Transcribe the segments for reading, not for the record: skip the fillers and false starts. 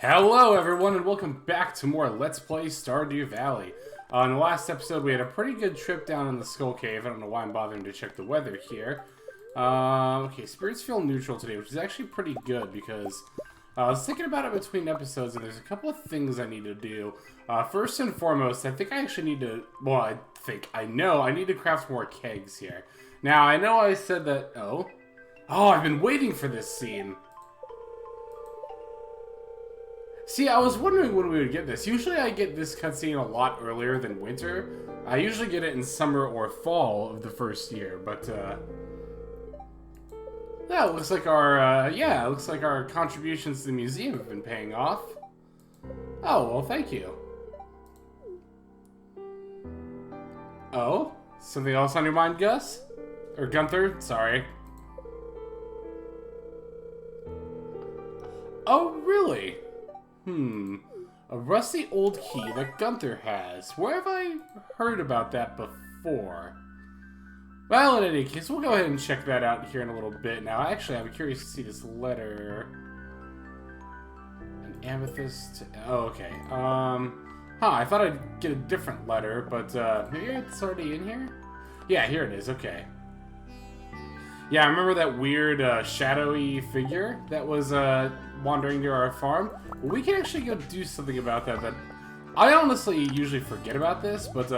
Hello everyone and welcome back to more Let's Play Stardew Valley. In the last episode we had a pretty good trip down in the Skull Cave. I don't know why I'm bothering to check the weather here. Okay, spirits feel neutral today, which is actually pretty good because I was thinking about it between episodes and there's a couple of things I need to do. First and foremost, I think I actually need to, I know I need to craft more kegs here. Now, I know I said that, I've been waiting for this scene. See, I was wondering when we would get this. Usually I get this cutscene a lot earlier than winter. I usually get it in summer or fall of the first year, but, yeah, it looks like our contributions to the museum have been paying off. Oh, well, thank you. Oh? Something else on your mind, Gus? Or Gunther? Sorry. Oh, really? A rusty old key that Gunther has. Where have I heard about that before? Well, in any case, we'll go ahead and check that out here in a little bit. Now, actually, I'm curious to see this letter. An amethyst. Oh, okay. I thought I'd get a different letter, but, maybe it's already in here? Yeah, here it is. Okay. Yeah, I remember that weird, shadowy figure that was, wandering near our farm. Well, we can actually go do something about that, but I honestly usually forget about this, but,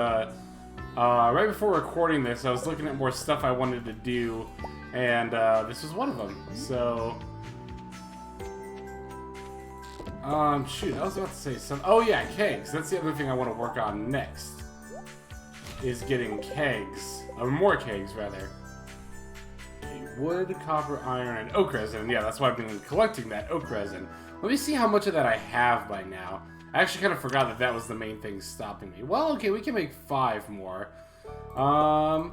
right before recording this, I was looking at more stuff I wanted to do, and, this was one of them, so... shoot, I was about to say something. Oh, yeah, kegs. That's the other thing I want to work on next. Is getting kegs. Or more kegs, rather. Wood, copper, iron, and oak resin. Yeah, that's why I've been collecting that oak resin. Let me see how much of that I have by now. I actually kind of forgot that that was the main thing stopping me. Well, okay, we can make 5 more.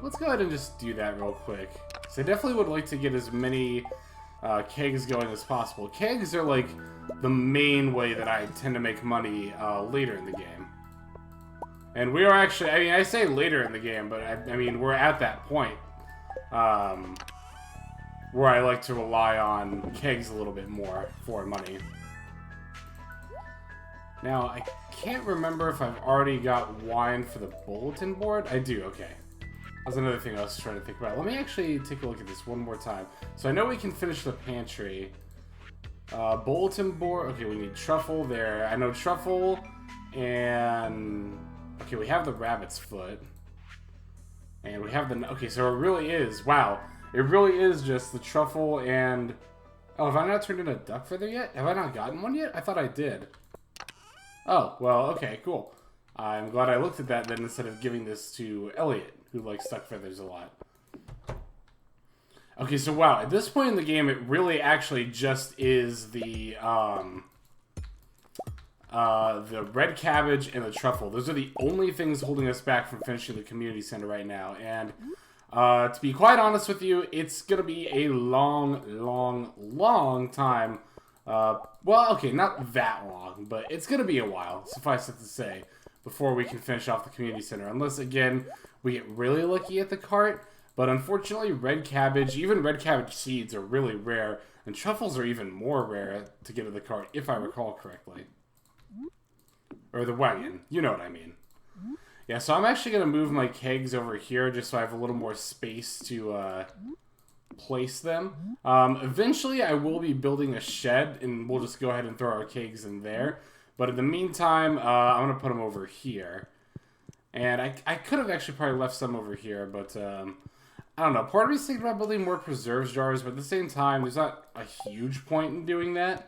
Let's go ahead and just do that real quick. So I definitely would like to get as many kegs going as possible. Kegs are like the main way that I tend to make money later in the game. And we are actually, I mean, I say later in the game, but I mean, we're at that point. Where I like to rely on kegs a little bit more for money. Now, I can't remember if I've already got wine for the bulletin board. I do, okay. That's another thing I was trying to think about. Let me actually take a look at this one more time. So I know we can finish the pantry. Bulletin board, okay, we need truffle there. I know truffle and... Okay, we have the rabbit's foot. And we have the... Okay, so it really is... Wow. It really is just the truffle and... Oh, have I not turned in a duck feather yet? Have I not gotten one yet? I thought I did. Oh, well, okay, cool. I'm glad I looked at that then instead of giving this to Elliot, who likes duck feathers a lot. Okay, so wow, at this point in the game, it really actually just is the red cabbage and the truffle. Those are the only things holding us back from finishing the community center right now, and... to be quite honest with you, it's gonna be a long time. Well, okay, not that long, but it's gonna be a while, suffice it to say, before we can finish off the community center. Unless, again, we get really lucky at the cart. But unfortunately, red cabbage, even red cabbage seeds are really rare, and truffles are even more rare to get at the cart, if I recall correctly. Or the wagon, you know what I mean. Yeah, so I'm actually going to move my kegs over here just so I have a little more space to place them. Eventually, I will be building a shed, and we'll just go ahead and throw our kegs in there. But in the meantime, I'm going to put them over here. And I could have actually probably left some over here, but I don't know. Part of me is thinking about building more preserves jars, but at the same time, there's not a huge point in doing that.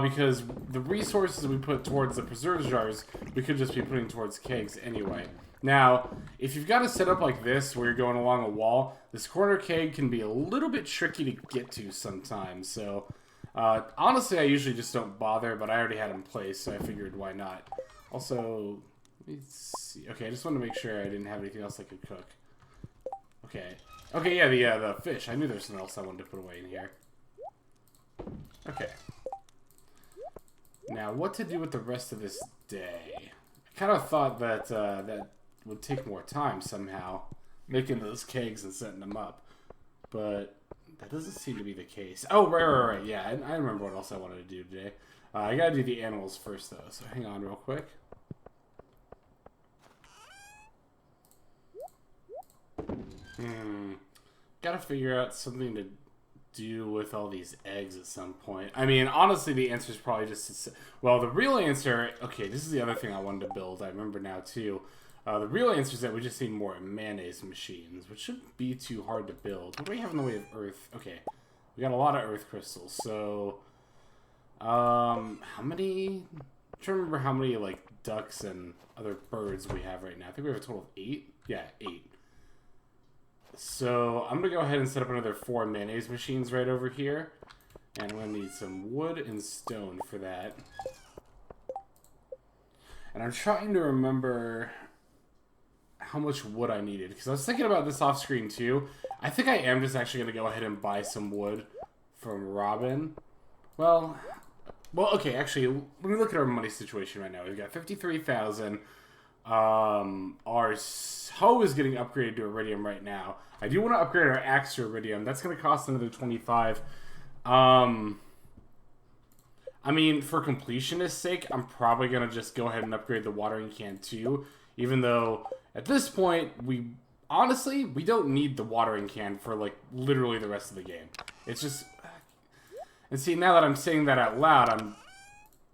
Because the resources we put towards the preserves jars, we could just be putting towards kegs anyway. Now, if you've got a setup like this, where you're going along a wall, this corner keg can be a little bit tricky to get to sometimes. So, honestly, I usually just don't bother, but I already had them placed, so I figured why not. Also, let me see. Okay, I just wanted to make sure I didn't have anything else I could cook. Okay. Okay, yeah, the fish. I knew there was something else I wanted to put away in here. Okay. Now, what to do with the rest of this day? I kind of thought that that would take more time somehow, making those kegs and setting them up. But That doesn't seem to be the case. Oh, right. Yeah, I remember what else I wanted to do today. I gotta do the animals first, though, so hang on real quick. Gotta figure out something to do with all these eggs at some point. I mean, honestly, the answer is probably just... Well, the real answer... Okay, this is the other thing I wanted to build. I remember now, too. The real answer is that we just need more mayonnaise machines, which shouldn't be too hard to build. What do we have in the way of earth? Okay, we got a lot of earth crystals, so... how many... I'm trying to remember how many, like, ducks and other birds we have right now. I think we have a total of 8? Yeah, 8. So, I'm going to go ahead and set up another 4 mayonnaise machines right over here. And I'm going to need some wood and stone for that. And I'm trying to remember how much wood I needed. Because I was thinking about this off screen too. I think I am just actually going to go ahead and buy some wood from Robin. Well, okay, actually, let me look at our money situation right now. We've got 53,000. Our hoe is getting upgraded to iridium right now. I do want to upgrade our axe to iridium. That's going to cost another 25. I mean, for completionist's sake, I'm probably going to just go ahead and upgrade the watering can too. Even though, at this point, honestly, we don't need the watering can for, like, literally the rest of the game. It's just... And see, now that I'm saying that out loud, I'm...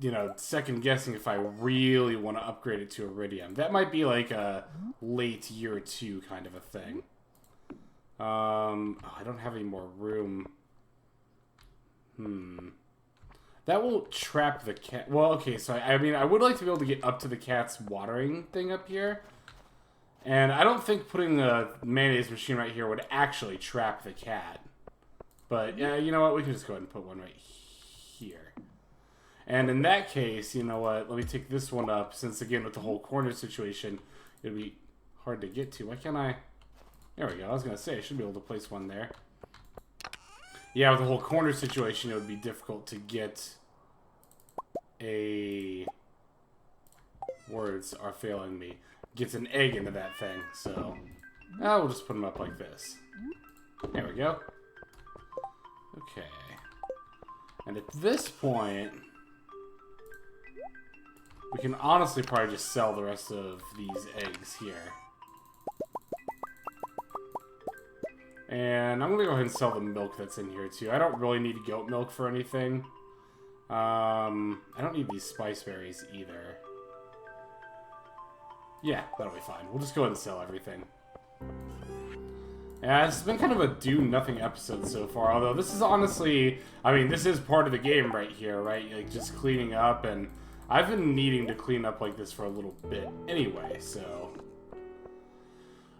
you know, second guessing if I really want to upgrade it to iridium. That might be like a late year 2 kind of a thing. I don't have any more room. That will trap the cat. Well, okay, so I mean, I would like to be able to get up to the cat's watering thing up here. And I don't think putting the mayonnaise machine right here would actually trap the cat. But, yeah, you know what? We can just go ahead and put one right here. And in that case, you know what? Let me take this one up, since, again, with the whole corner situation, it would be hard to get to. Why can't I... There we go. I was going to say, I should be able to place one there. Yeah, with the whole corner situation, it would be difficult to get a... Words are failing me. Gets an egg into that thing, so... we'll just put them up like this. There we go. Okay. And at this point... we can honestly probably just sell the rest of these eggs here. And I'm going to go ahead and sell the milk that's in here too. I don't really need goat milk for anything. I don't need these spice berries either. Yeah, that'll be fine. We'll just go ahead and sell everything. Yeah, it's been kind of a do-nothing episode so far. Although this is honestly... I mean, this is part of the game right here, right? Like, just cleaning up and... I've been needing to clean up like this for a little bit anyway, so...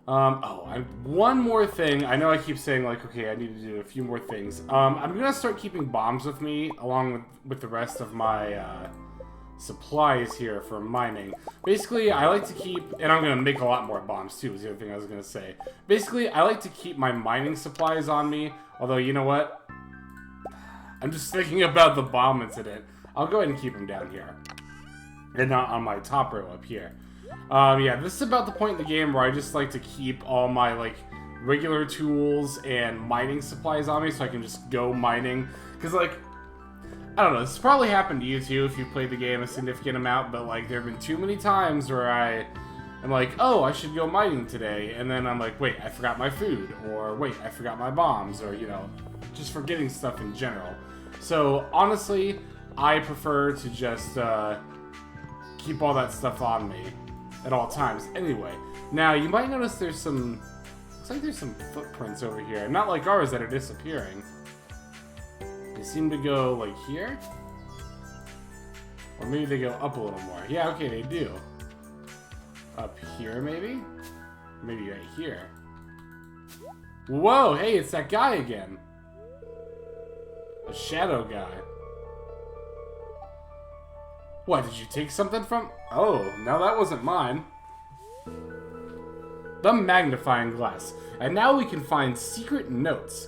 one more thing. I know I keep saying, like, okay, I need to do a few more things. I'm going to start keeping bombs with me, along with the rest of my, supplies here for mining. Basically, I like to keep... And I'm going to make a lot more bombs, too, is the other thing I was going to say. Basically, I like to keep my mining supplies on me. Although, you know what? I'm just thinking about the bomb incident. I'll go ahead and keep them down here. And not on my top row up here. Yeah, this is about the point in the game where I just like to keep all my, like, regular tools and mining supplies on me so I can just go mining. Because, like, I don't know, this has probably happened to you too if you've played the game a significant amount, but, like, there have been too many times where I am like, oh, I should go mining today, and then I'm like, wait, I forgot my food, or wait, I forgot my bombs, or, you know, just forgetting stuff in general. So, honestly, I prefer to just, keep all that stuff on me at all times. Anyway, now you might notice there's some... Looks like there's some footprints over here. Not like ours that are disappearing. They seem to go like here? Or maybe they go up a little more. Yeah, okay, they do. Up here, maybe? Maybe right here. Whoa, hey, it's that guy again. A shadow guy. What, did you take something from... Oh, no, that wasn't mine. The magnifying glass. And now we can find secret notes.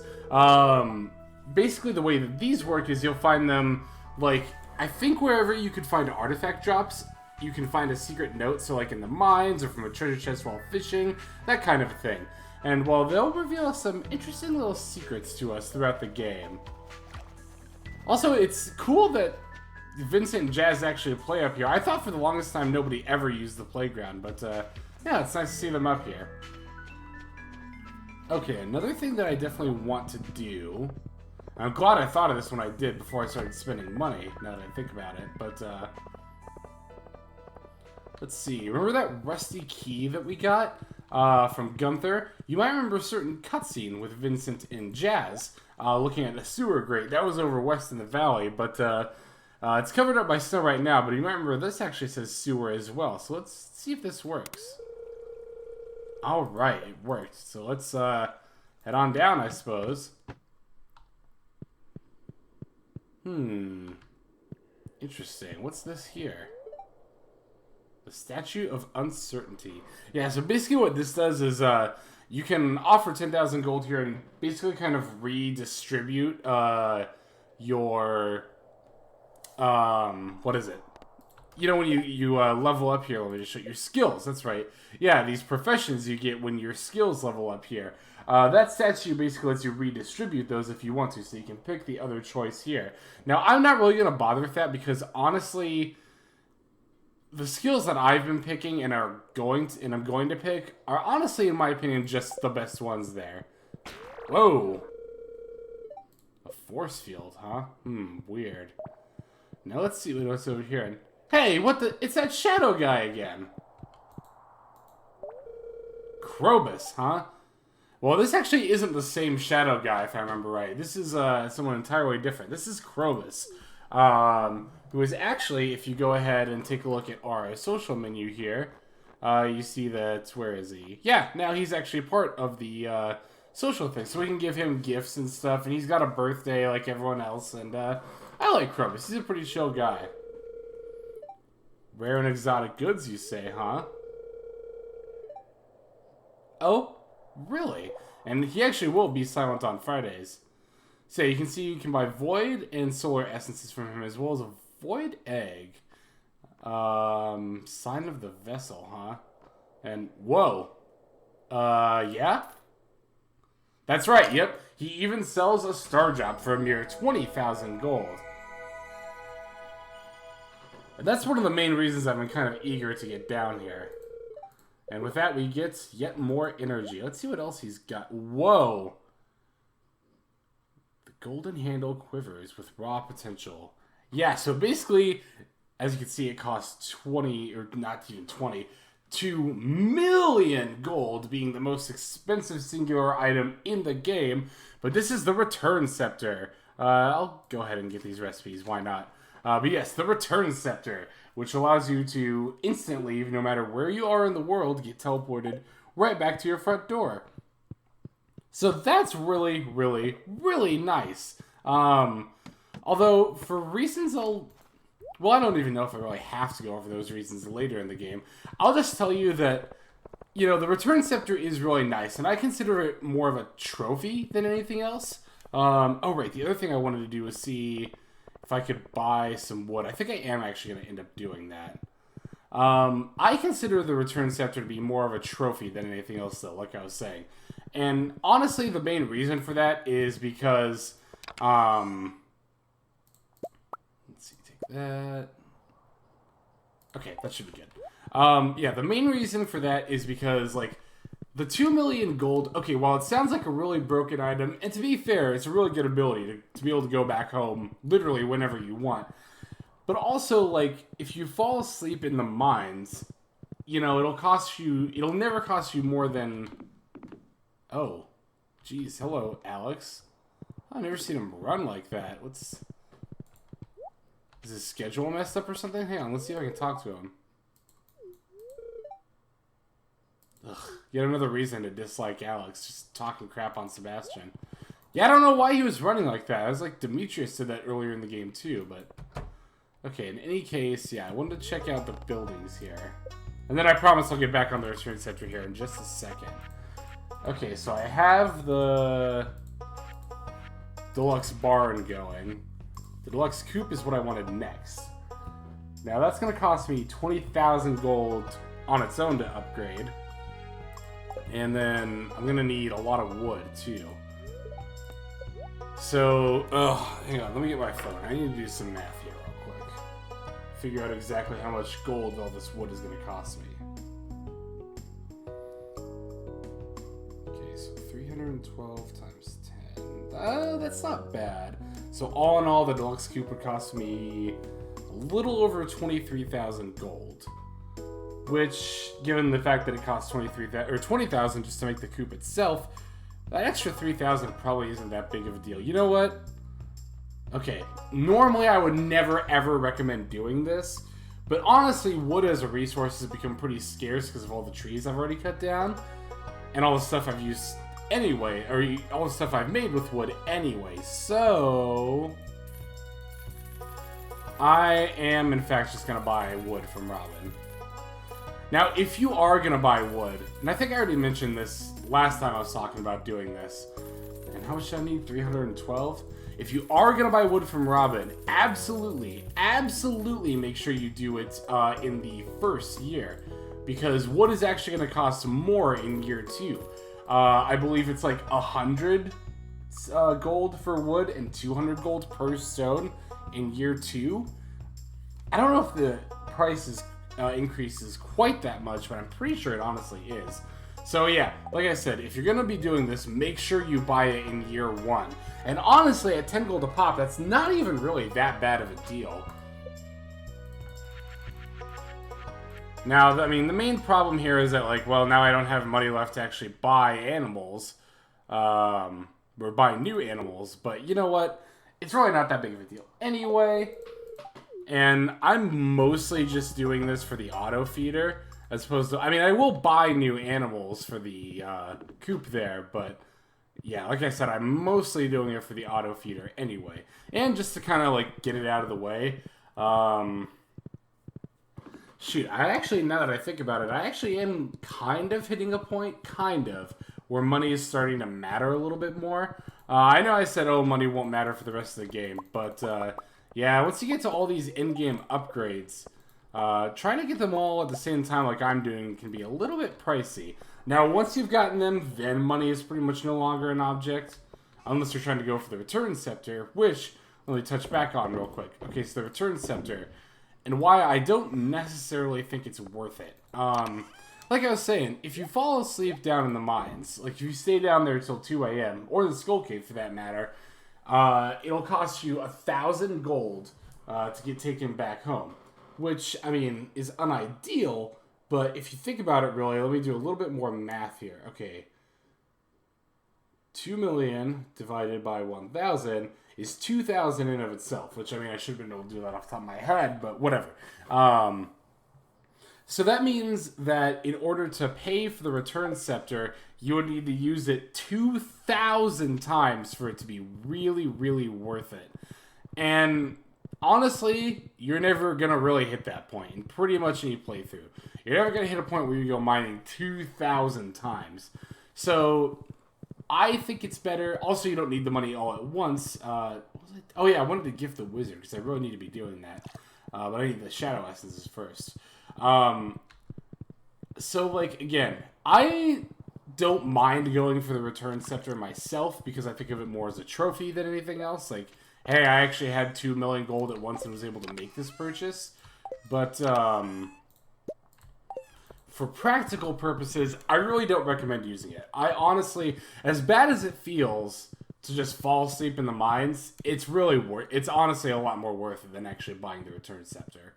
Basically, the way that these work is you'll find them, like, I think wherever you could find artifact drops, you can find a secret note. So, like, in the mines or from a treasure chest while fishing, that kind of a thing. And, well, they'll reveal some interesting little secrets to us throughout the game. Also, it's cool that Vincent and Jazz actually play up here. I thought for the longest time nobody ever used the playground, but yeah, it's nice to see them up here. Okay, another thing that I definitely want to do... I'm glad I thought of this when I did before I started spending money, now that I think about it, but let's see. Remember that rusty key that we got from Gunther? You might remember a certain cutscene with Vincent and Jazz looking at a sewer grate. That was over west in the valley, but it's covered up by snow right now, but you might remember this actually says sewer as well. So let's see if this works. Alright, it worked. So let's head on down, I suppose. Interesting. What's this here? The Statue of Uncertainty. Yeah, so basically what this does is you can offer 10,000 gold here and basically kind of redistribute your... what is it? You know, when you level up here, let me just show you your skills. That's right. Yeah, these professions you get when your skills level up here. That statue basically lets you redistribute those if you want to, so you can pick the other choice here. Now, I'm not really going to bother with that because, honestly, the skills that I've been picking and I'm going to pick are, honestly, in my opinion, just the best ones there. Whoa. A force field, huh? Weird. Now, let's see what's over here. Hey, what the... It's that shadow guy again. Krobus, huh? Well, this actually isn't the same shadow guy, if I remember right. This is someone entirely different. This is Krobus, who is actually, if you go ahead and take a look at our social menu here, you see that, where is he? Yeah, now he's actually part of the social thing, so we can give him gifts and stuff, and he's got a birthday like everyone else, and I like Krobus. He's a pretty chill guy. Rare and exotic goods, you say, huh? Oh? Really? And he actually will be silent on Fridays. So you can see you can buy Void and Solar Essences from him, as well as a Void Egg. Sign of the Vessel, huh? And, whoa. Yeah? That's right, yep. He even sells a star drop for a mere 20,000 gold. That's one of the main reasons I've been kind of eager to get down here. And with that, we get yet more energy. Let's see what else he's got. Whoa! The golden handle quivers with raw potential. Yeah, so basically, as you can see, it costs 20, or not even 20, 2 million gold, being the most expensive singular item in the game. But this is the Return Scepter. I'll go ahead and get these recipes, why not? But yes, the Return Scepter, which allows you to instantly, no matter where you are in the world, get teleported right back to your front door. So that's really, really, really nice. Although, for reasons well, I don't even know if I really have to go over those reasons later in the game. I'll just tell you that, you know, the Return Scepter is really nice, and I consider it more of a trophy than anything else. Oh, right, the other thing I wanted to do was see if I could buy some wood. I think I am actually going to end up doing that. I consider the Return Scepter to be more of a trophy than anything else, though, like I was saying. And honestly, the main reason for that is because, let's see, take that. Okay, that should be good. Yeah, the main reason for that is because, like, the 2 million gold, okay, while it sounds like a really broken item, and to be fair, it's a really good ability to be able to go back home literally whenever you want. But also, like, if you fall asleep in the mines, you know, it'll never cost you more than, oh, geez, hello, Alex. I've never seen him run like that. Is his schedule messed up or something? Hang on, let's see if I can talk to him. Ugh, yet another reason to dislike Alex, just talking crap on Sebastian. Yeah, I don't know why he was running like that. I was like, Demetrius did that earlier in the game too, but... Okay, in any case, yeah, I wanted to check out the buildings here. And then I promise I'll get back on the Return Scepter here in just a second. Okay, so I have the Deluxe Barn going. The Deluxe Coop is what I wanted next. Now that's going to cost me 20,000 gold on its own to upgrade. And then I'm gonna need a lot of wood too. So, hang on, let me get my phone. I need to do some math here real quick. Figure out exactly how much gold all this wood is gonna cost me. Okay, so 312 times 10. That's not bad. So all in all, the deluxe coop would cost me a little over 23,000 gold. Which, given the fact that it costs 20,000 just to make the coop itself, that extra 3,000 probably isn't that big of a deal. You know what? Okay, normally I would never ever recommend doing this, but honestly, wood as a resource has become pretty scarce because of all the trees I've already cut down, and all the stuff I've used anyway, or all the stuff I've made with wood anyway. So I am in fact just gonna buy wood from Robin. Now, if you are going to buy wood, and I think I already mentioned this last time I was talking about doing this, and how much do I need? 312? If you are going to buy wood from Robin, absolutely make sure you do it in the first year, because wood is actually going to cost more in year 2. I believe it's like 100 gold for wood and 200 gold per stone in year 2. I don't know if the price is increases quite that much, but I'm pretty sure it honestly is. So yeah, like I said, if you're going to be doing this, make sure you buy it in year 1. And honestly, at 10 gold a pop, that's not even really that bad of a deal. Now, I mean, the main problem here is that, like, well, now I don't have money left to actually buy animals, or buy new animals, but you know what? It's really not that big of a deal anyway. And I'm mostly just doing this for the auto feeder, as opposed to, I mean, I will buy new animals for the coop there, but yeah, like I said, I'm mostly doing it for the auto feeder anyway. And just to kind of like get it out of the way. Shoot, I actually, now that I think about it, I actually am kind of hitting a point, where money is starting to matter a little bit more. I know I said, oh, money won't matter for the rest of the game, but yeah, once you get to all these in-game upgrades, trying to get them all at the same time like I'm doing can be a little bit pricey. Now, once you've gotten them, then money is pretty much no longer an object, unless you're trying to go for the Return Scepter, which, let me touch back on real quick. Okay, so the Return Scepter, and why I don't necessarily think it's worth it. Like I was saying, if you fall asleep down in the mines, like if you stay down there till 2 a.m., or the Skull Cave for that matter, it'll cost you 1,000 gold to get taken back home. Which, I mean, is unideal, but if you think about it really, let me do a little bit more math here. Okay. 2 million divided by 1,000 is 2,000 in of itself, which, I mean, I should have been able to do that off the top of my head, but whatever. So that means that in order to pay for the Return Scepter, you would need to use it 2,000 times for it to be really, really worth it. And honestly, you're never going to really hit that point in pretty much any playthrough. You're never going to hit a point where you go mining 2,000 times. So I think it's better. Also, you don't need the money all at once. Oh yeah, I wanted to gift the wizard because I really need to be doing that. But I need the shadow essences first. So, like, again, I don't mind going for the Return Scepter myself because I think of it more as a trophy than anything else. Like, hey, I actually had 2 million gold at once and was able to make this purchase. But, for practical purposes, I really don't recommend using it. I honestly, as bad as it feels to just fall asleep in the mines, it's honestly a lot more worth it than actually buying the Return Scepter.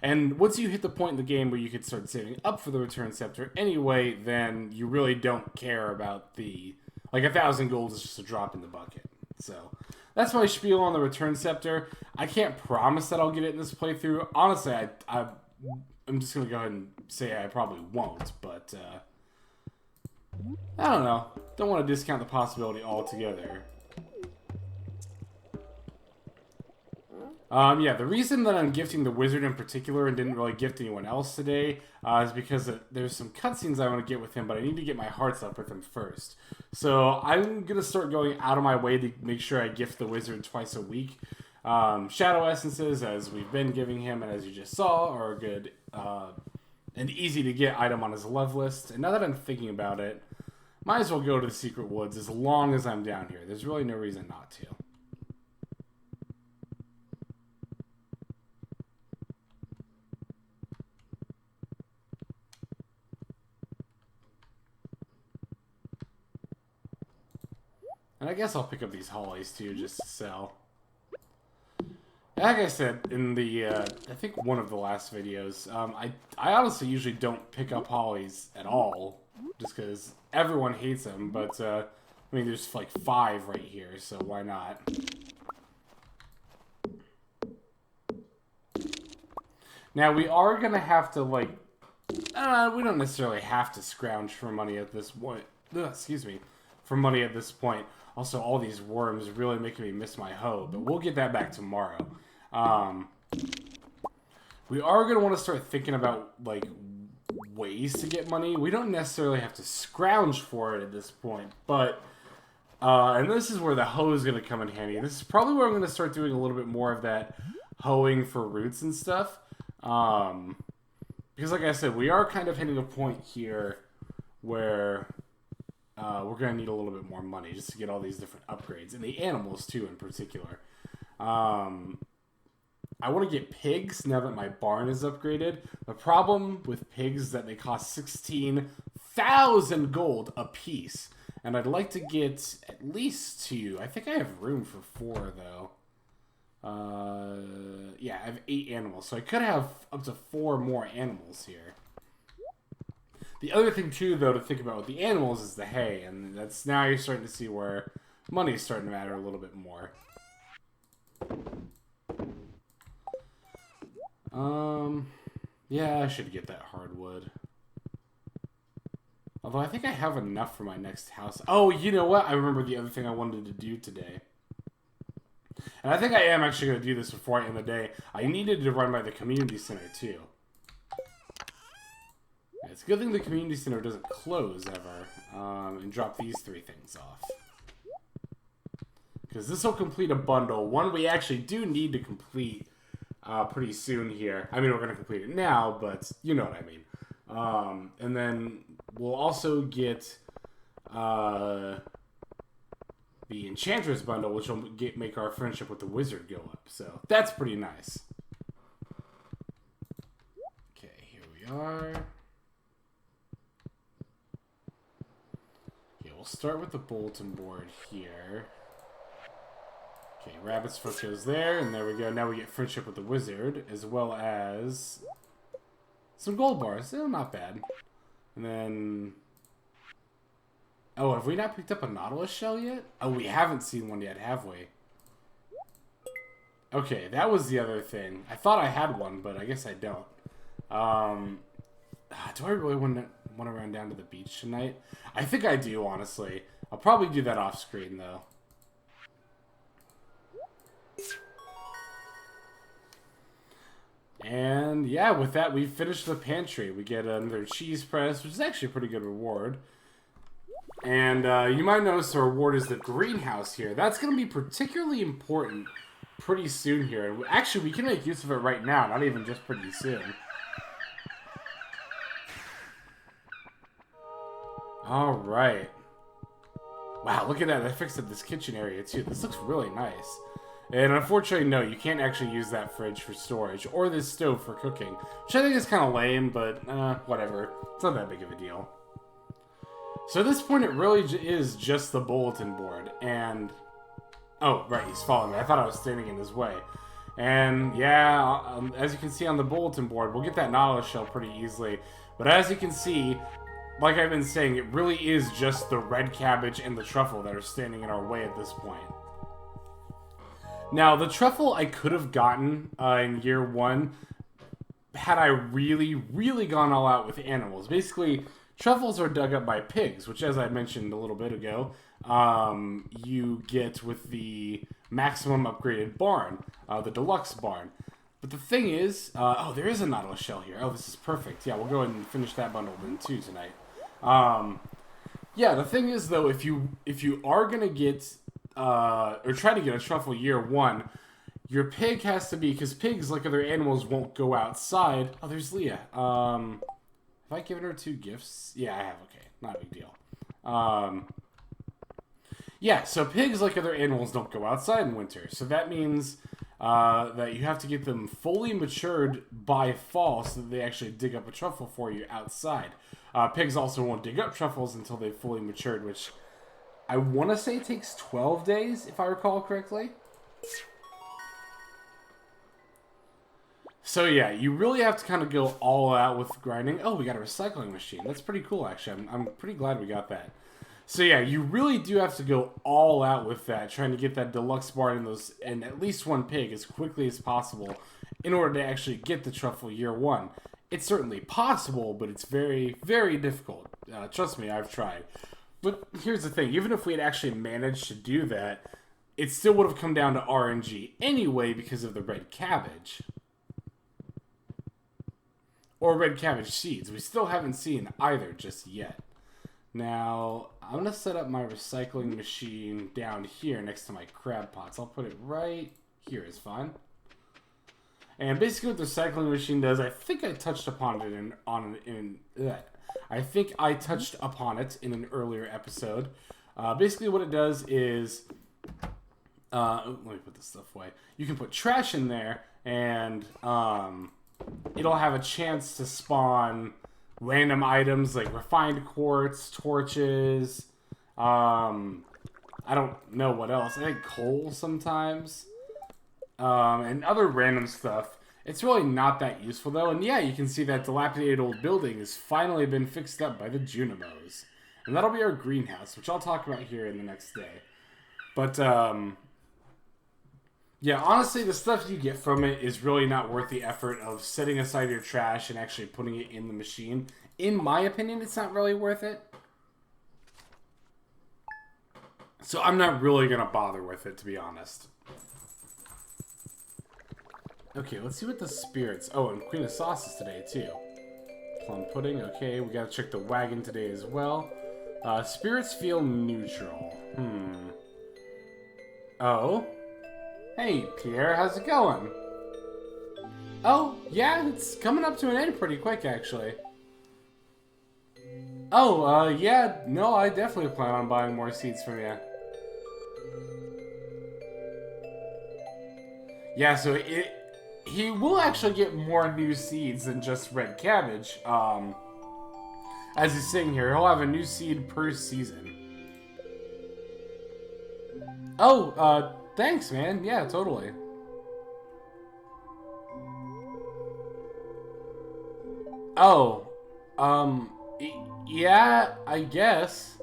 And once you hit the point in the game where you can start saving up for the Return Scepter anyway, then you really don't care about the... Like, 1,000 gold is just a drop in the bucket. So, that's my spiel on the Return Scepter. I can't promise that I'll get it in this playthrough. Honestly, I'm just going to go ahead and say I probably won't, but... I don't know. Don't want to discount the possibility altogether. Yeah, the reason that I'm gifting the wizard in particular and didn't really gift anyone else today is because there's some cutscenes I want to get with him, but I need to get my hearts up with him first. So I'm going to start going out of my way to make sure I gift the wizard twice a week. Shadow Essences, as we've been giving him, and as you just saw, are a good an easy to get item on his love list. And now that I'm thinking about it, might as well go to the secret woods as long as I'm down here. There's really no reason not to. And I guess I'll pick up these hollies too, just to sell. Like I said in the, I think one of the last videos, I honestly usually don't pick up hollies at all, just because everyone hates them, but, I mean, there's like 5 right here, so why not? Now, we are gonna have to, like, we don't necessarily have to scrounge for money at this point. Excuse me. For money at this point. Also, all these worms really making me miss my hoe, but we'll get that back tomorrow. We are going to want to start thinking about, like, ways to get money. We don't necessarily have to scrounge for it at this point, but, and this is where the hoe is going to come in handy. This is probably where I'm going to start doing a little bit more of that hoeing for roots and stuff. Because, like I said, we are kind of hitting a point here where we're going to need a little bit more money just to get all these different upgrades. And the animals, too, in particular. I want to get pigs now that my barn is upgraded. The problem with pigs is that they cost 16,000 gold a piece. And I'd like to get at least 2. I think I have room for 4, though. Yeah, I have 8 animals. So I could have up to 4 more animals here. The other thing, too, though, to think about with the animals is the hay. And that's now you're starting to see where money's starting to matter a little bit more. Yeah, I should get that hardwood. Although I think I have enough for my next house. Oh, you know what? I remember the other thing I wanted to do today. And I think I am actually going to do this before I end the day. I needed to run by the community center, too. It's a good thing the community center doesn't close ever. And drop these 3 things off. Because this will complete a bundle. One we actually do need to complete pretty soon here. I mean, we're going to complete it now, but you know what I mean. And then we'll also get the Enchantress bundle, which will make our friendship with the wizard go up. So that's pretty nice. Okay, here we are. Okay, we'll start with the bulletin board here. Okay, Rabbit's Foot goes there, and there we go. Now we get friendship with the wizard, as well as some gold bars. Not bad. And then... Oh, have we not picked up a Nautilus shell yet? Oh, we haven't seen one yet, have we? Okay, that was the other thing. I thought I had one, but I guess I don't. Do I really want to run down to the beach tonight? I think I do, honestly. I'll probably do that off screen, though. And yeah, with that, we've finished the pantry. We get another cheese press, which is actually a pretty good reward. And you might notice the reward is the greenhouse here. That's going to be particularly important pretty soon here. And actually, we can make use of it right now, not even just pretty soon. Alright. Wow, look at that. I fixed up this kitchen area, too. This looks really nice. And unfortunately, no, you can't actually use that fridge for storage, or this stove for cooking, which I think is kind of lame, but whatever. It's not that big of a deal. So at this point, it really is just the bulletin board, and... Oh, right, he's following me. I thought I was standing in his way. And, yeah, as you can see on the bulletin board, we'll get that Nautilus shell pretty easily. But as you can see, like I've been saying, it really is just the red cabbage and the truffle that are standing in our way at this point. Now, the truffle I could have gotten in year 1 had I really, really gone all out with animals. Basically, truffles are dug up by pigs, which, as I mentioned a little bit ago, you get with the maximum upgraded barn, the deluxe barn. But the thing is, oh, there is a Nautilus shell here. Oh, this is perfect. Yeah, we'll go ahead and finish that bundle then too tonight. Yeah, the thing is, though, if you are going to get... or try to get a truffle year 1, your pig has to be, because pigs, like other animals, won't go outside. Oh, there's Leah. I given her 2 gifts? Yeah, I have. Okay, not a big deal. Yeah, so pigs, like other animals, don't go outside in winter. So that means that you have to get them fully matured by fall so that they actually dig up a truffle for you outside. Pigs also won't dig up truffles until they've fully matured, which I want to say takes 12 days, if I recall correctly. So yeah, you really have to kind of go all out with grinding. Oh, we got a recycling machine. That's pretty cool, actually. I'm pretty glad we got that. So yeah, you really do have to go all out with that, trying to get that deluxe barn and at least 1 pig as quickly as possible in order to actually get the truffle year 1. It's certainly possible, but it's very, very difficult. Trust me, I've tried. But here's the thing, even if we had actually managed to do that, it still would have come down to RNG anyway because of the red cabbage. Or red cabbage seeds. We still haven't seen either just yet. Now, I'm going to set up my recycling machine down here next to my crab pots. I'll put it right here is fine. And basically what the recycling machine does, I think I touched upon it in an earlier episode. Basically what it does is, let me put this stuff away. You can put trash in there and it'll have a chance to spawn random items like refined quartz, torches, I don't know what else. I think coal sometimes, and other random stuff. It's really not that useful though. And yeah, you can see that dilapidated old building has finally been fixed up by the Junimos. And that'll be our greenhouse, which I'll talk about here in the next day. But, yeah, honestly, the stuff you get from it is really not worth the effort of setting aside your trash and actually putting it in the machine. In my opinion, it's not really worth it. So I'm not really going to bother with it, to be honest. Okay, let's see what the spirits... Oh, and Queen of Sauces today, too. Plum pudding, okay. We got to check the wagon today as well. Spirits feel neutral. Oh... Hey, Pierre, how's it going? Oh, yeah, it's coming up to an end pretty quick, actually. Oh, yeah, no, I definitely plan on buying more seeds from you. Yeah, so he will actually get more new seeds than just red cabbage. As he's sitting here, he'll have a new seed per season. Oh, thanks, man. Yeah, totally. Oh, yeah, I guess.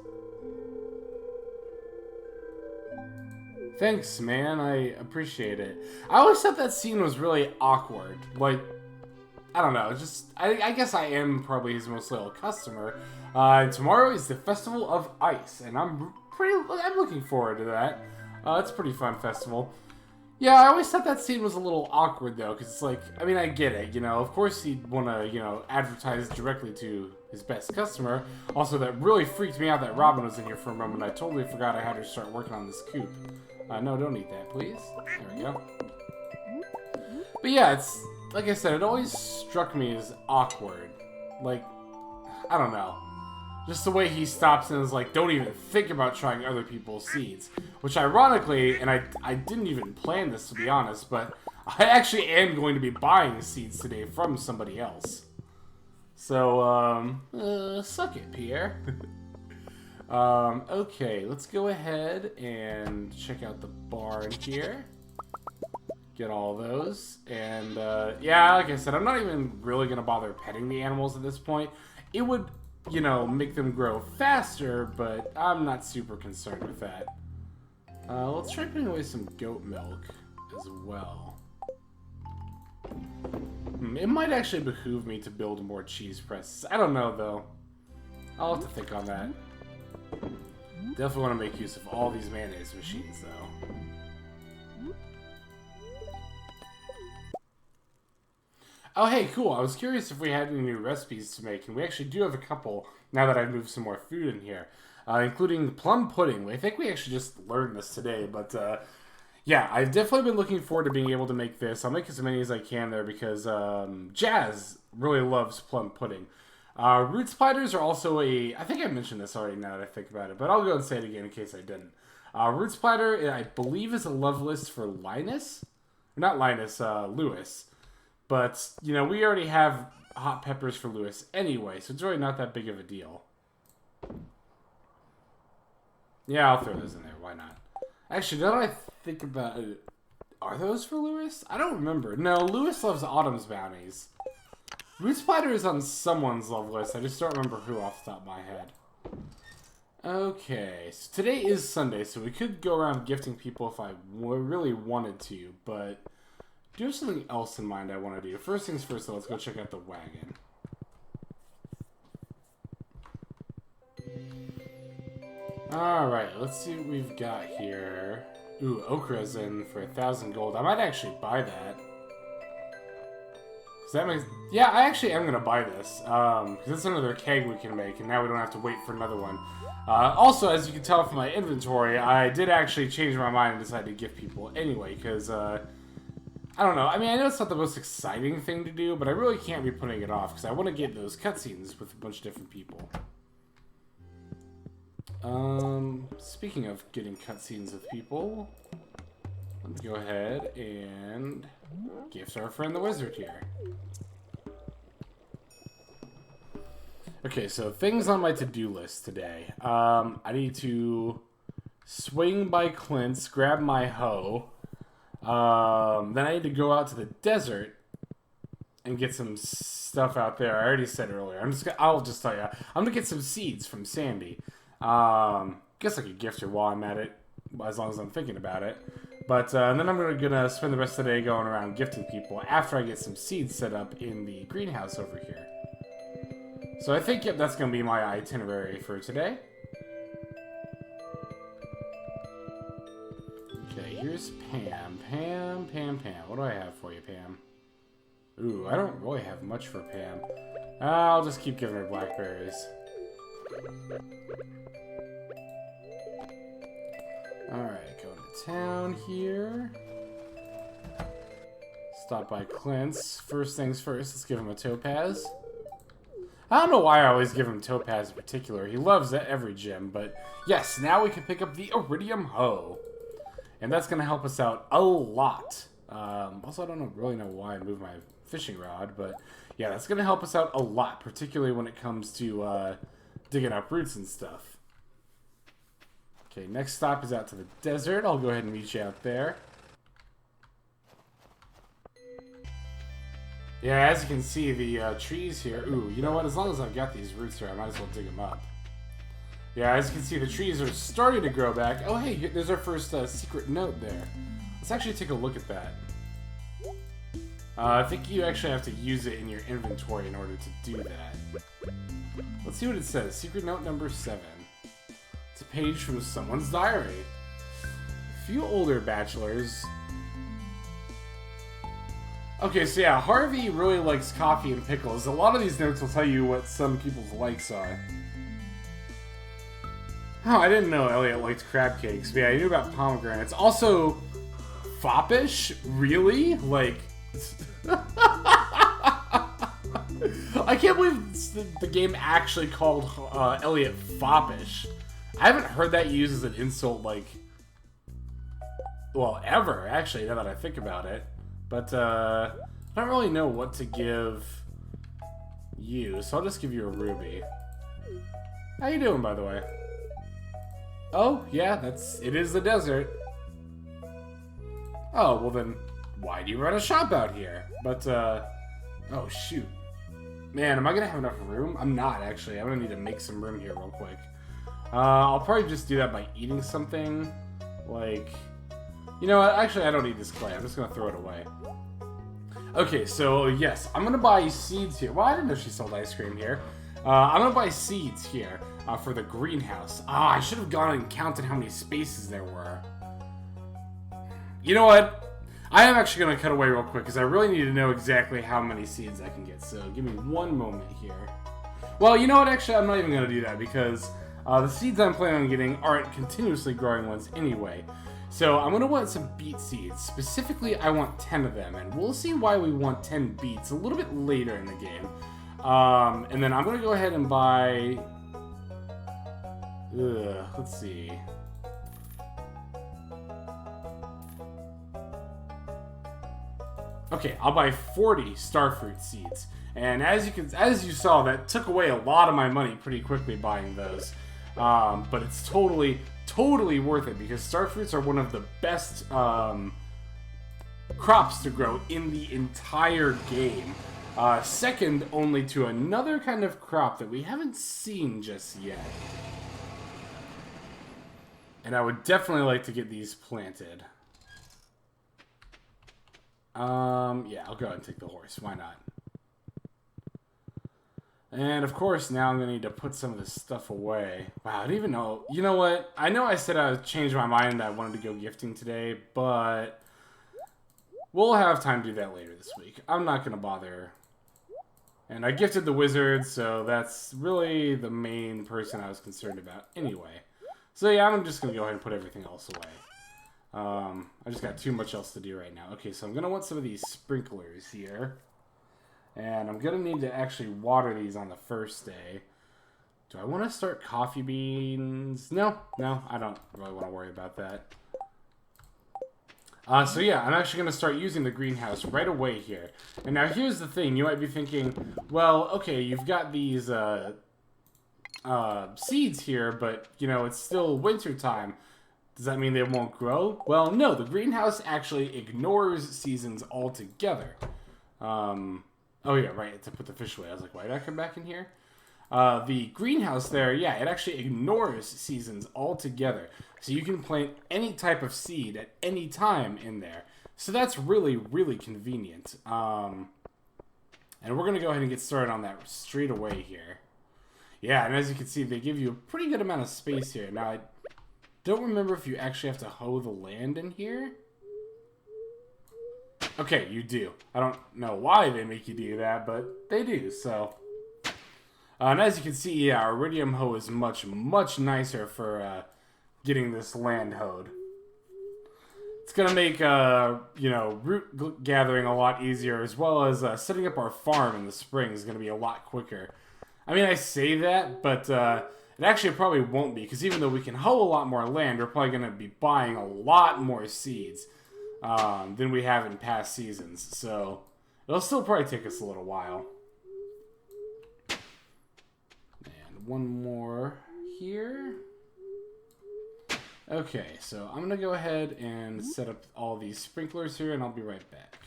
Thanks, man. I appreciate it. I always thought that scene was really awkward. Like, I don't know. Just, I guess I am probably his most loyal customer. Tomorrow is the Festival of Ice, and I'm looking forward to that. It's a pretty fun festival. Yeah, I always thought that scene was a little awkward, though, because it's like, I mean, I get it, you know, of course he'd want to, you know, advertise directly to his best customer. Also, that really freaked me out that Robin was in here for a moment. I totally forgot I had to start working on this coop. No, don't eat that, please. There we go. But yeah, it's, like I said, it always struck me as awkward. Like, I don't know. Just the way he stops and is like, don't even think about trying other people's seeds. Which ironically, and I didn't even plan this to be honest, but I actually am going to be buying seeds today from somebody else. So, suck it, Pierre. Okay, let's go ahead and check out the barn here. Get all those. And, yeah, like I said, I'm not even really going to bother petting the animals at this point. It would, you know, make them grow faster, but I'm not super concerned with that. Let's try putting away some goat milk as well. It might actually behoove me to build more cheese presses. I don't know, though. I'll have to think on that. Definitely want to make use of all these mayonnaise machines, though. Oh, hey, cool. I was curious if we had any new recipes to make, and we actually do have a couple now that I've moved some more food in here, including the plum pudding. I think we actually just learned this today, but yeah, I've definitely been looking forward to being able to make this. I'll make as many as I can there because Jazz really loves plum pudding. Root spiders are also I think I mentioned this already now that I think about it, but I'll go and say it again in case I didn't. Root spider, I believe, is a love list for Linus. Not Linus, Lewis. But, you know, we already have hot peppers for Lewis anyway, so it's really not that big of a deal. Yeah, I'll throw those in there. Why not? Actually, now that I think about it, are those for Lewis? I don't remember. No, Lewis loves Autumn's bounties. Root spider is on someone's love list. I just don't remember who off the top of my head. Okay, so today is Sunday, so we could go around gifting people if I really wanted to, but I do have something else in mind I want to do. First things first, though, let's go check out the wagon. Alright, let's see what we've got here. Ooh, okra's in for 1,000 gold. I might actually buy that. That makes, yeah, I actually am going to buy this, because it's another keg we can make, and now we don't have to wait for another one. Also, as you can tell from my inventory, I did actually change my mind and decide to gift people anyway, because, I don't know, I mean, I know it's not the most exciting thing to do, but I really can't be putting it off, because I want to get those cutscenes with a bunch of different people. Speaking of getting cutscenes with people, let's go ahead and gift our friend the wizard here. Okay, so things on my to-do list today. I need to swing by Clint's, grab my hoe. Then I need to go out to the desert and get some stuff out there. I already said earlier. I'll just tell you. I'm gonna get some seeds from Sandy. Guess I could gift her while I'm at it, as long as I'm thinking about it. But then I'm gonna spend the rest of the day going around gifting people after I get some seeds set up in the greenhouse over here. So I think, yep, that's gonna be my itinerary for today. Okay, here's Pam. Pam. What do I have for you, Pam? Ooh, I don't really have much for Pam. I'll just keep giving her blackberries. Alright, going to town here. Stop by Clint's. First things first, let's give him a topaz. I don't know why I always give him topaz in particular. He loves it every gym, but yes, now we can pick up the iridium hoe. And that's going to help us out a lot. Also, I don't really know why I moved my fishing rod, but yeah, that's going to help us out a lot, particularly when it comes to digging up roots and stuff. Okay, next stop is out to the desert. I'll go ahead and meet you out there. Yeah, as you can see, the trees here... Ooh, you know what? As long as I've got these roots here, I might as well dig them up. Yeah, as you can see, the trees are starting to grow back. Oh, hey, there's our first secret note there. Let's actually take a look at that. I think you actually have to use it in your inventory in order to do that. Let's see what it says. Secret note number 7. It's a page from someone's diary. A few older bachelors... Okay, so yeah, Harvey really likes coffee and pickles. A lot of these notes will tell you what some people's likes are. Oh, I didn't know Elliot liked crab cakes. But yeah, I knew about pomegranates. Also, foppish? Really? Like... I can't believe the game actually called Elliot foppish. I haven't heard that used as an insult, like... Well, ever, actually, now that I think about it. But, I don't really know what to give you, so I'll just give you a ruby. How you doing, by the way? Oh, yeah, it is the desert. Oh, well then, why do you run a shop out here? But, oh, shoot. Man, am I gonna have enough room? I'm not, actually. I'm gonna need to make some room here real quick. I'll probably just do that by eating something, like... You know what? Actually, I don't need this clay. I'm just going to throw it away. Okay, so yes, I'm going to buy seeds here. Well, I didn't know she sold ice cream here. I'm going to buy seeds here for the greenhouse. I should have gone and counted how many spaces there were. You know what? I am actually going to cut away real quick because I really need to know exactly how many seeds I can get. So give me one moment here. Well, you know what? Actually, I'm not even going to do that because the seeds I'm planning on getting aren't continuously growing ones anyway. So I'm going to want some beet seeds. Specifically, I want 10 of them, and we'll see why we want 10 beets a little bit later in the game. And then I'm going to go ahead and buy... let's see. Okay, I'll buy 40 starfruit seeds. And as you saw, that took away a lot of my money pretty quickly buying those. But it's totally worth it because starfruits are one of the best crops to grow in the entire game. Second only to another kind of crop that we haven't seen just yet. And I would definitely like to get these planted. Yeah, I'll go ahead and take the horse. Why not? And of course, now I'm going to need to put some of this stuff away. Wow, I don't even know. You know what? I know I said I would change my mind and I wanted to go gifting today, but we'll have time to do that later this week. I'm not going to bother. And I gifted the wizard, so that's really the main person I was concerned about anyway. So yeah, I'm just going to go ahead and put everything else away. I just got too much else to do right now. Okay, so I'm going to want some of these sprinklers here. And I'm going to need to actually water these on the first day. Do I want to start coffee beans? No, I don't really want to worry about that. So yeah, I'm actually going to start using the greenhouse right away here. And now here's the thing. You might be thinking, well, okay, you've got these seeds here, but, you know, it's still winter time. Does that mean they won't grow? Well, no, the greenhouse actually ignores seasons altogether. Oh yeah, right, to put the fish away. I was like, why did I come back in here? The greenhouse there, yeah, it actually ignores seasons altogether. So you can plant any type of seed at any time in there. So that's really, really convenient. And we're going to go ahead and get started on that straight away here. Yeah, and as you can see, they give you a pretty good amount of space here. Now, I don't remember if you actually have to hoe the land in here. Okay, you do. I don't know why they make you do that, but they do, so. And as you can see, yeah, our iridium hoe is much, much nicer for getting this land hoed. It's going to make, you know, root gathering a lot easier, as well as setting up our farm in the spring is going to be a lot quicker. I mean, I say that, but it actually probably won't be, because even though we can hoe a lot more land, we're probably going to be buying a lot more seeds than we have in past seasons. So it'll still probably take us a little while. And one more here. Okay, so I'm going to go ahead and set up all these sprinklers here, and I'll be right back.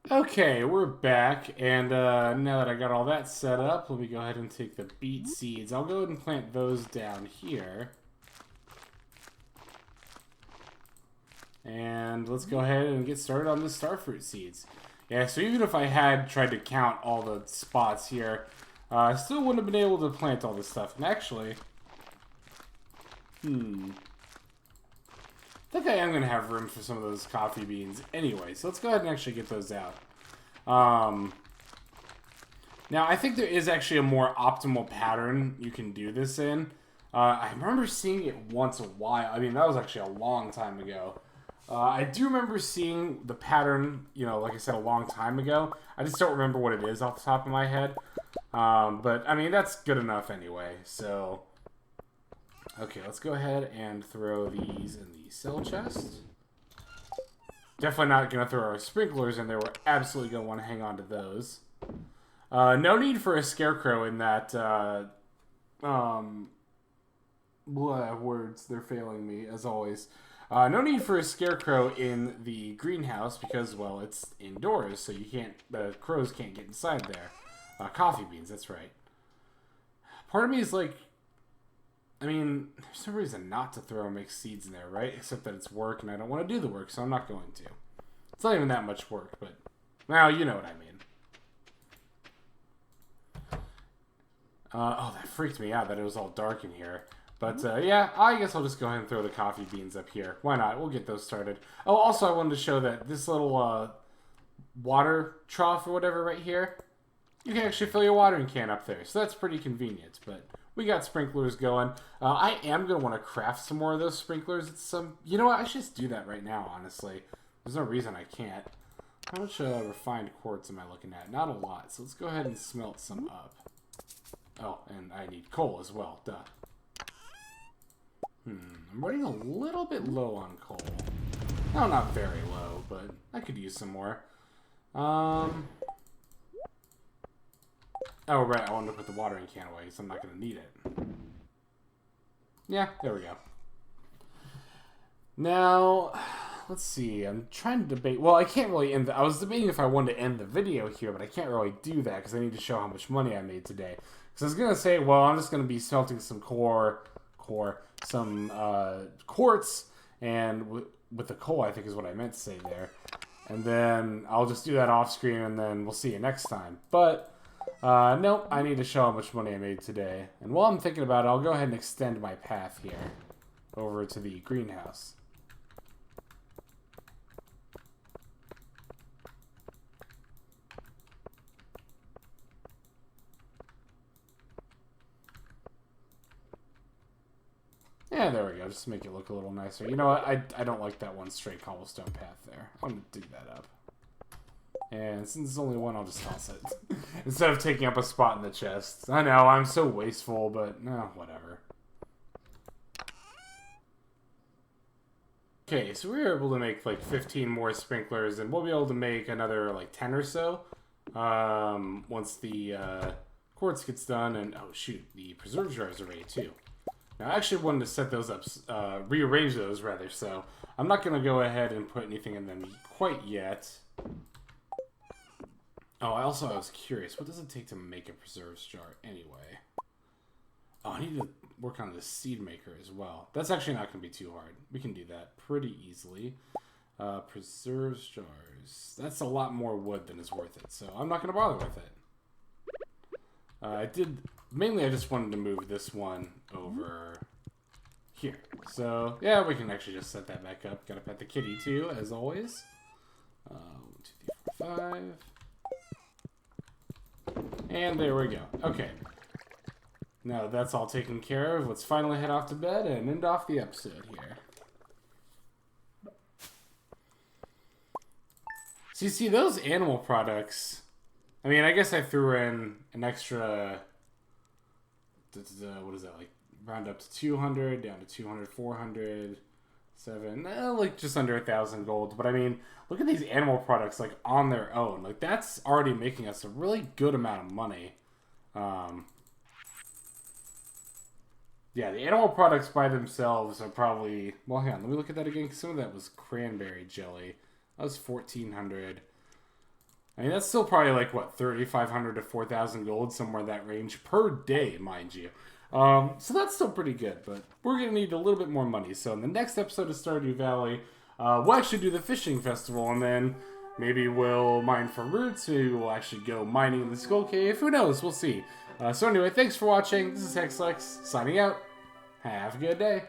Okay, we're back, and now that I got all that set up, let me go ahead and take the beet seeds. I'll go ahead and plant those down here. And let's go ahead and get started on the starfruit seeds. Yeah, so even if I had tried to count all the spots here, I still wouldn't have been able to plant all this stuff. And actually, I think I am going to have room for some of those coffee beans anyway. So let's go ahead and actually get those out. Now, I think there is actually a more optimal pattern you can do this in. I remember seeing it once a while. I mean, that was actually a long time ago. I do remember seeing the pattern, you know, like I said, a long time ago. I just don't remember what it is off the top of my head. But, I mean, that's good enough anyway. So, okay, let's go ahead and throw these in the cell chest. Definitely not going to throw our sprinklers in there. We're absolutely going to want to hang on to those. No need for a scarecrow in that, words, they're failing me, as always. No need for a scarecrow in the greenhouse because, well, it's indoors, so you can't, the crows can't get inside there. Coffee beans, that's right. Part of me is like, I mean, there's no reason not to throw mixed seeds in there, right? Except that it's work, and I don't want to do the work, so I'm not going to. It's not even that much work, but, well, you know what I mean. Oh, that freaked me out that it was all dark in here. But, yeah, I guess I'll just go ahead and throw the coffee beans up here. Why not? We'll get those started. Oh, also, I wanted to show that this little water trough or whatever right here, you can actually fill your watering can up there. So that's pretty convenient, but we got sprinklers going. I am going to want to craft some more of those sprinklers. You know what? I should just do that right now, honestly. There's no reason I can't. How much refined quartz am I looking at? Not a lot, so let's go ahead and smelt some up. Oh, and I need coal as well. Duh. I'm running a little bit low on coal. No, not very low, but I could use some more. Oh, right, I wanted to put the watering can away, so I'm not going to need it. Yeah, there we go. Now, let's see. I'm trying to debate. Well, I can't really end I was debating if I wanted to end the video here, but I can't really do that because I need to show how much money I made today. Because I was going to say, well, I'm just going to be smelting some some quartz, and with the coal, I think is what I meant to say there. And then I'll just do that off screen, and then we'll see you next time. But, nope, I need to show how much money I made today. And while I'm thinking about it, I'll go ahead and extend my path here over to the greenhouse. Yeah, there we go. Just to make it look a little nicer. You know what? I don't like that one straight cobblestone path there. I'm going to dig that up. And since there's only one, I'll just toss it. Instead of taking up a spot in the chest. I know, I'm so wasteful, but no, whatever. Okay, so we were able to make like 15 more sprinklers, and we'll be able to make another like 10 or so once the quartz gets done. And oh shoot, the preserve jars are ready too. Now, I actually wanted to set those up, rearrange those rather, so I'm not going to go ahead and put anything in them quite yet. Oh, I was curious, what does it take to make a preserves jar anyway? Oh, I need to work on the seed maker as well. That's actually not going to be too hard. We can do that pretty easily. Preserves jars. That's a lot more wood than is worth it, so I'm not going to bother with it. Mainly, I just wanted to move this one over here. So, yeah, we can actually just set that back up. Gotta pet the kitty, too, as always. 1, 2, 3, 4, 5. And there we go. Okay. Now that that's all taken care of, let's finally head off to bed and end off the episode here. So you see, those animal products... I mean, I guess I threw in an extra... what is that, like, round up to 200, down to 200, 400, 7, like, just under 1,000 gold. But, I mean, look at these animal products, like, on their own. Like, that's already making us a really good amount of money. Yeah, the animal products by themselves are probably... Well, hang on, let me look at that again, because some of that was cranberry jelly. That was 1,400. I mean, that's still probably like, what, 3,500 to 4,000 gold, somewhere in that range per day, mind you. So that's still pretty good, but we're going to need a little bit more money. So in the next episode of Stardew Valley, we'll actually do the fishing festival, and then maybe we'll mine for roots, maybe we'll actually go mining in the Skull Cave. Who knows? We'll see. So anyway, thanks for watching. This is HexLex, signing out. Have a good day.